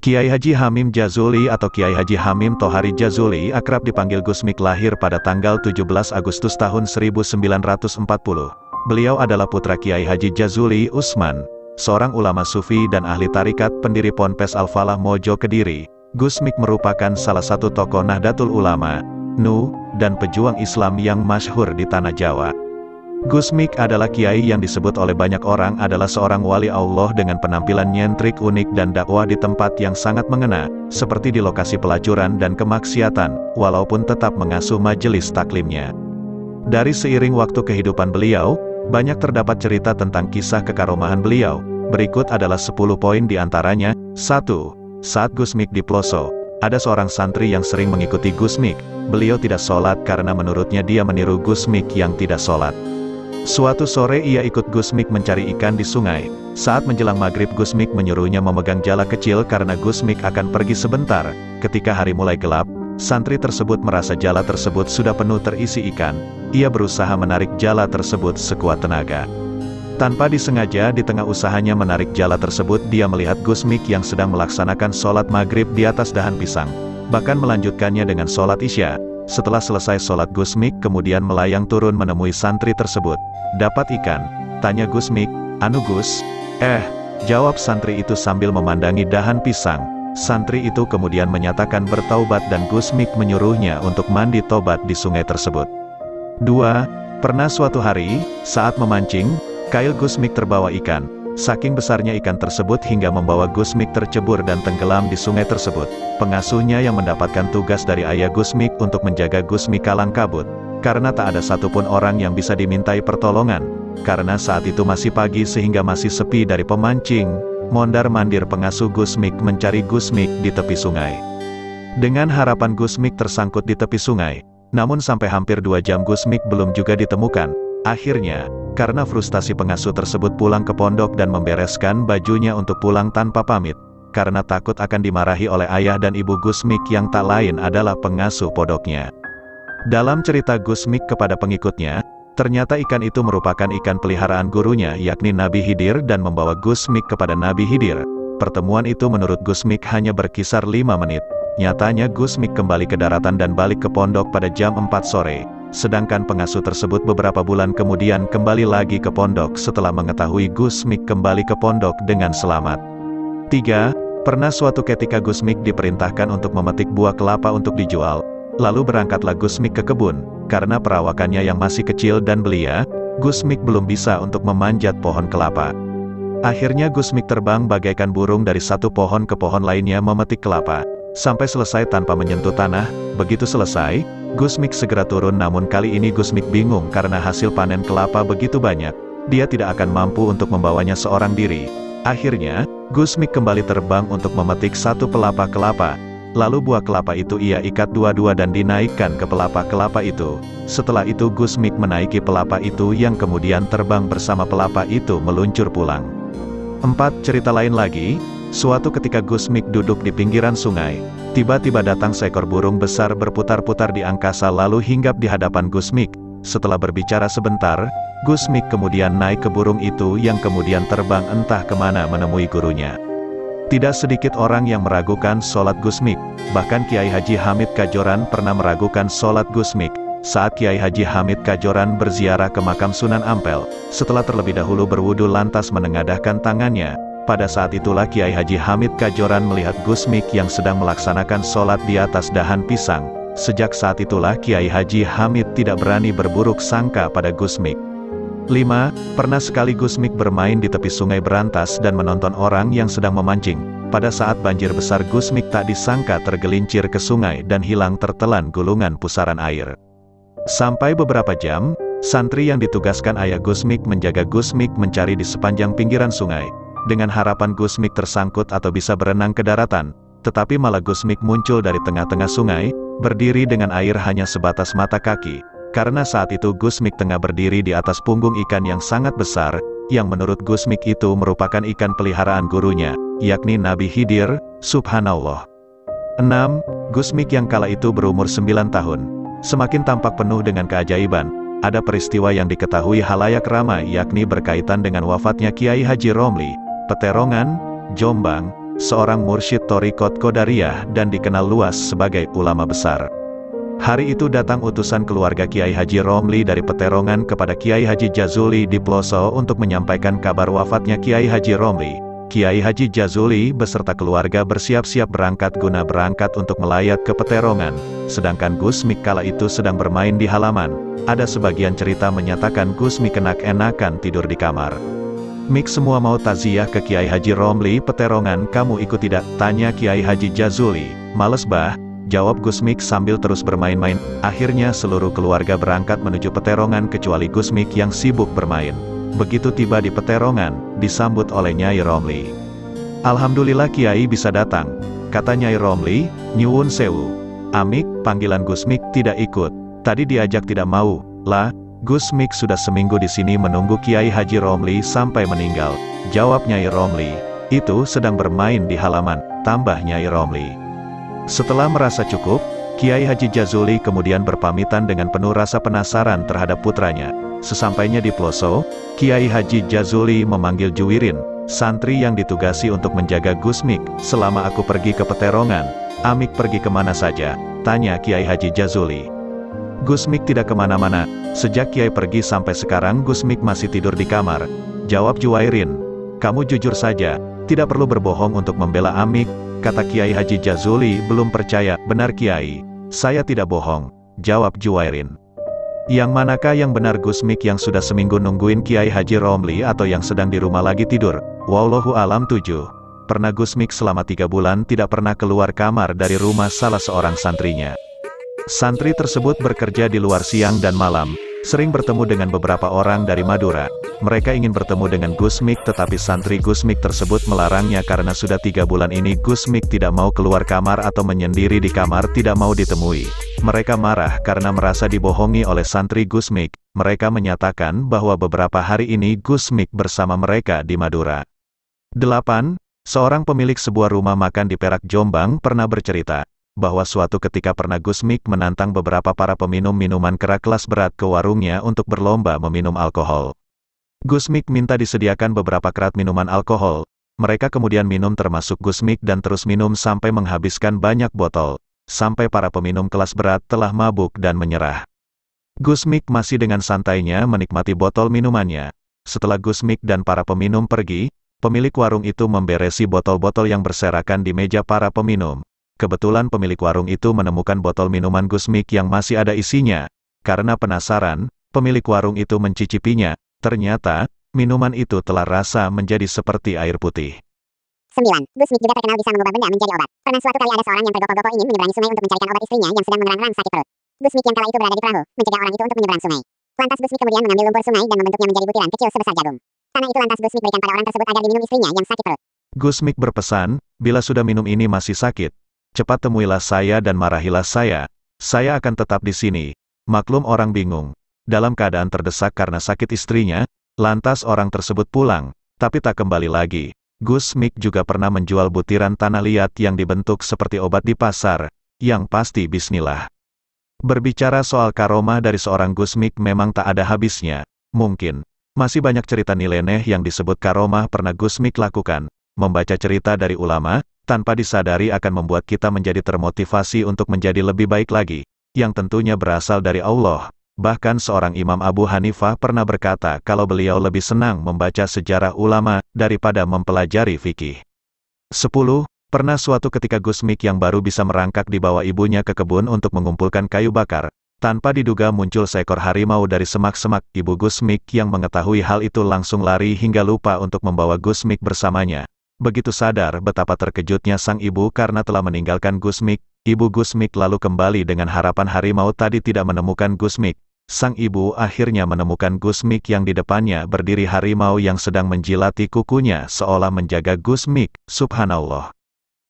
Kiai Haji Hamim Jazuli atau Kiai Haji Hamim Tohari Jazuli akrab dipanggil Gusmik lahir pada tanggal 17 Agustus tahun 1940. Beliau adalah putra Kiai Haji Jazuli Usman, seorang ulama sufi dan ahli tarikat pendiri Ponpes Al-Falah Mojo Kediri. Gusmik merupakan salah satu tokoh Nahdlatul Ulama, NU, dan pejuang Islam yang masyhur di tanah Jawa. Gusmik adalah kiai yang disebut oleh banyak orang adalah seorang wali Allah dengan penampilan nyentrik unik dan dakwah di tempat yang sangat mengena, seperti di lokasi pelacuran dan kemaksiatan, walaupun tetap mengasuh majelis taklimnya. Dari seiring waktu kehidupan beliau, banyak terdapat cerita tentang kisah kekaromahan beliau. Berikut adalah 10 poin di antaranya. 1. Saat Gusmik di Ploso, ada seorang santri yang sering mengikuti Gusmik. Beliau tidak sholat karena menurutnya dia meniru Gusmik yang tidak sholat. Suatu sore ia ikut Gusmik mencari ikan di sungai. Saat menjelang maghrib Gusmik menyuruhnya memegang jala kecil karena Gusmik akan pergi sebentar. Ketika hari mulai gelap, santri tersebut merasa jala tersebut sudah penuh terisi ikan. Ia berusaha menarik jala tersebut sekuat tenaga. Tanpa disengaja di tengah usahanya menarik jala tersebut dia melihat Gusmik yang sedang melaksanakan sholat maghrib di atas dahan pisang. Bahkan melanjutkannya dengan sholat isya. Setelah selesai sholat Gusmik kemudian melayang turun menemui santri tersebut. "Dapat ikan?" tanya Gusmik. "Anu Gus." Jawab santri itu sambil memandangi dahan pisang. Santri itu kemudian menyatakan bertaubat dan Gusmik menyuruhnya untuk mandi tobat di sungai tersebut. 2. Pernah suatu hari, saat memancing, kail Gusmik terbawa ikan. Saking besarnya ikan tersebut hingga membawa Gusmik tercebur dan tenggelam di sungai tersebut. Pengasuhnya yang mendapatkan tugas dari ayah Gusmik untuk menjaga Gusmik kalang kabut. Karena tak ada satupun orang yang bisa dimintai pertolongan. Karena saat itu masih pagi sehingga masih sepi dari pemancing. Mondar-mandir pengasuh Gusmik mencari Gusmik di tepi sungai. Dengan harapan Gusmik tersangkut di tepi sungai. Namun sampai hampir 2 jam Gusmik belum juga ditemukan. Akhirnya, karena frustasi pengasuh tersebut pulang ke pondok dan membereskan bajunya untuk pulang tanpa pamit. Karena takut akan dimarahi oleh ayah dan ibu Gusmik yang tak lain adalah pengasuh pondoknya. Dalam cerita Gusmik kepada pengikutnya, ternyata ikan itu merupakan ikan peliharaan gurunya yakni Nabi Khidir dan membawa Gusmik kepada Nabi Khidir. Pertemuan itu menurut Gusmik hanya berkisar 5 menit. Nyatanya Gusmik kembali ke daratan dan balik ke pondok pada jam 4 sore. Sedangkan pengasuh tersebut beberapa bulan kemudian kembali lagi ke pondok setelah mengetahui Gusmik kembali ke pondok dengan selamat. 3. Pernah suatu ketika Gusmik diperintahkan untuk memetik buah kelapa untuk dijual. Lalu berangkatlah Gusmik ke kebun. Karena perawakannya yang masih kecil dan belia, Gusmik belum bisa untuk memanjat pohon kelapa. Akhirnya Gusmik terbang bagaikan burung dari satu pohon ke pohon lainnya memetik kelapa. Sampai selesai tanpa menyentuh tanah. Begitu selesai, Gusmik segera turun namun kali ini Gusmik bingung karena hasil panen kelapa begitu banyak. Dia tidak akan mampu untuk membawanya seorang diri. Akhirnya, Gusmik kembali terbang untuk memetik satu pelapa kelapa. Lalu buah kelapa itu ia ikat dua-dua dan dinaikkan ke pelapa kelapa itu. Setelah itu Gusmik menaiki pelapa itu yang kemudian terbang bersama pelapa itu meluncur pulang. 4. Cerita lain lagi. Suatu ketika Gusmik duduk di pinggiran sungai. Tiba-tiba datang seekor burung besar berputar-putar di angkasa lalu hinggap di hadapan Gusmik. Setelah berbicara sebentar, Gusmik kemudian naik ke burung itu yang kemudian terbang entah kemana menemui gurunya. Tidak sedikit orang yang meragukan sholat Gusmik. Bahkan Kiai Haji Hamid Kajoran pernah meragukan sholat Gusmik. Saat Kiai Haji Hamid Kajoran berziarah ke makam Sunan Ampel, setelah terlebih dahulu berwudu lantas menengadahkan tangannya. Pada saat itulah Kiai Haji Hamid Kajoran melihat Gusmik yang sedang melaksanakan sholat di atas dahan pisang. Sejak saat itulah Kiai Haji Hamid tidak berani berburuk sangka pada Gusmik. 5. Pernah sekali Gusmik bermain di tepi sungai Berantas dan menonton orang yang sedang memancing. Pada saat banjir besar Gusmik tak disangka tergelincir ke sungai dan hilang tertelan gulungan pusaran air. Sampai beberapa jam, santri yang ditugaskan ayah Gusmik menjaga Gusmik mencari di sepanjang pinggiran sungai. Dengan harapan Gusmik tersangkut atau bisa berenang ke daratan, tetapi malah Gusmik muncul dari tengah-tengah sungai, berdiri dengan air hanya sebatas mata kaki. Karena saat itu Gusmik tengah berdiri di atas punggung ikan yang sangat besar, yang menurut Gusmik itu merupakan ikan peliharaan gurunya, yakni Nabi Khidir, subhanallah. 6. Gusmik yang kala itu berumur 9 tahun. Semakin tampak penuh dengan keajaiban. Ada peristiwa yang diketahui halayak ramai yakni berkaitan dengan wafatnya Kiai Haji Romli, Peterongan, Jombang, seorang mursyid Thariqat Qadariyah dan dikenal luas sebagai ulama besar. Hari itu datang utusan keluarga Kiai Haji Romli dari Peterongan kepada Kiai Haji Jazuli di Ploso untuk menyampaikan kabar wafatnya Kiai Haji Romli. Kiai Haji Jazuli beserta keluarga bersiap-siap berangkat untuk melayat ke Peterongan, sedangkan Gus Mik kala itu sedang bermain di halaman. Ada sebagian cerita menyatakan Gus Mik enak-enakan tidur di kamar. "Mik, semua mau taziah ke Kiai Haji Romli Peterongan, kamu ikut tidak?" tanya Kiai Haji Jazuli. "Males bah," jawab Gus Mik sambil terus bermain-main. Akhirnya seluruh keluarga berangkat menuju Peterongan kecuali Gus Mik yang sibuk bermain. Begitu tiba di Peterongan, disambut oleh Nyai Romli. "Alhamdulillah Kiai bisa datang," kata Nyai Romli. "Nyuwun sewu." Amik, panggilan Gus Mik, tidak ikut. Tadi diajak tidak mau. "Lah, Gus Mik sudah seminggu di sini menunggu Kiai Haji Romli sampai meninggal," jawab Nyai Romli. "Itu sedang bermain di halaman," tambah Nyai Romli. Setelah merasa cukup, Kiai Haji Jazuli kemudian berpamitan dengan penuh rasa penasaran terhadap putranya. Sesampainya di Ploso, Kiai Haji Jazuli memanggil Juwirin, santri yang ditugasi untuk menjaga Gus Mik. "Selama aku pergi ke Peterongan, Amik pergi kemana saja?" tanya Kiai Haji Jazuli. "Gus Mik tidak kemana-mana, sejak Kiai pergi sampai sekarang Gus Mik masih tidur di kamar," jawab Juwairin. "Kamu jujur saja, tidak perlu berbohong untuk membela Amik," kata Kiai Haji Jazuli belum percaya. "Benar Kiai, saya tidak bohong," jawab Juwairin. "Yang manakah yang benar, Gus Mik yang sudah seminggu nungguin Kiai Haji Romli atau yang sedang di rumah lagi tidur?" "Wallahu alam." 7. Pernah Gus Mik selama 3 bulan tidak pernah keluar kamar dari rumah salah seorang santrinya. Santri tersebut bekerja di luar siang dan malam, sering bertemu dengan beberapa orang dari Madura. Mereka ingin bertemu dengan Gus Mik tetapi santri Gus Mik tersebut melarangnya karena sudah 3 bulan ini Gus Mik tidak mau keluar kamar atau menyendiri di kamar, tidak mau ditemui. Mereka marah karena merasa dibohongi oleh santri Gus Mik. Mereka menyatakan bahwa beberapa hari ini Gus Mik bersama mereka di Madura. 8. Seorang pemilik sebuah rumah makan di Perak, Jombang pernah bercerita bahwa suatu ketika pernah Gus Mik menantang beberapa para peminum minuman keras kelas berat ke warungnya untuk berlomba meminum alkohol. Gus Mik minta disediakan beberapa kerat minuman alkohol. Mereka kemudian minum termasuk Gus Mik dan terus minum sampai menghabiskan banyak botol, sampai para peminum kelas berat telah mabuk dan menyerah. Gus Mik masih dengan santainya menikmati botol minumannya. Setelah Gus Mik dan para peminum pergi, pemilik warung itu memberesi botol-botol yang berserakan di meja para peminum. Kebetulan pemilik warung itu menemukan botol minuman Gus Mik yang masih ada isinya. Karena penasaran, pemilik warung itu mencicipinya. Ternyata, minuman itu telah rasa menjadi seperti air putih. 9. Gus Mik juga terkenal bisa mengubah benda menjadi obat. Pernah suatu kali ada seorang yang tergopoh-gopoh ingin menyeberangi sungai untuk mencarikan obat istrinya yang sedang mengerang-rang sakit perut. Gus Mik yang kala itu berada di perahu, mencegah orang itu untuk menyeberang sungai. Lantas Gus Mik kemudian mengambil lumpur sungai dan membentuknya menjadi butiran kecil sebesar jagung. Tanah itu lantas Gus Mik berikan pada orang tersebut agar diminum istrinya yang sakit perut. Gus Mik berpesan, "Bila sudah minum ini masih sakit, cepat temuilah saya dan marahilah saya. Saya akan tetap di sini." Maklum orang bingung. Dalam keadaan terdesak karena sakit istrinya, lantas orang tersebut pulang, tapi tak kembali lagi. Gus Mik juga pernah menjual butiran tanah liat yang dibentuk seperti obat di pasar, yang pasti bismillah. Berbicara soal karomah dari seorang Gus Mik memang tak ada habisnya. Mungkin masih banyak cerita nyeleneh yang disebut karomah pernah Gus Mik lakukan. Membaca cerita dari ulama, tanpa disadari akan membuat kita menjadi termotivasi untuk menjadi lebih baik lagi, yang tentunya berasal dari Allah. Bahkan seorang Imam Abu Hanifah pernah berkata kalau beliau lebih senang membaca sejarah ulama daripada mempelajari fikih. 10. Pernah suatu ketika Gus Mik yang baru bisa merangkak dibawa ibunya ke kebun untuk mengumpulkan kayu bakar. Tanpa diduga muncul seekor harimau dari semak-semak. Ibu Gus Mik yang mengetahui hal itu langsung lari hingga lupa untuk membawa Gus Mik bersamanya. Begitu sadar betapa terkejutnya sang ibu karena telah meninggalkan Gus Mik, ibu Gus Mik lalu kembali dengan harapan harimau tadi tidak menemukan Gus Mik. Sang ibu akhirnya menemukan Gus Mik yang di depannya berdiri harimau yang sedang menjilati kukunya seolah menjaga Gus Mik. Subhanallah.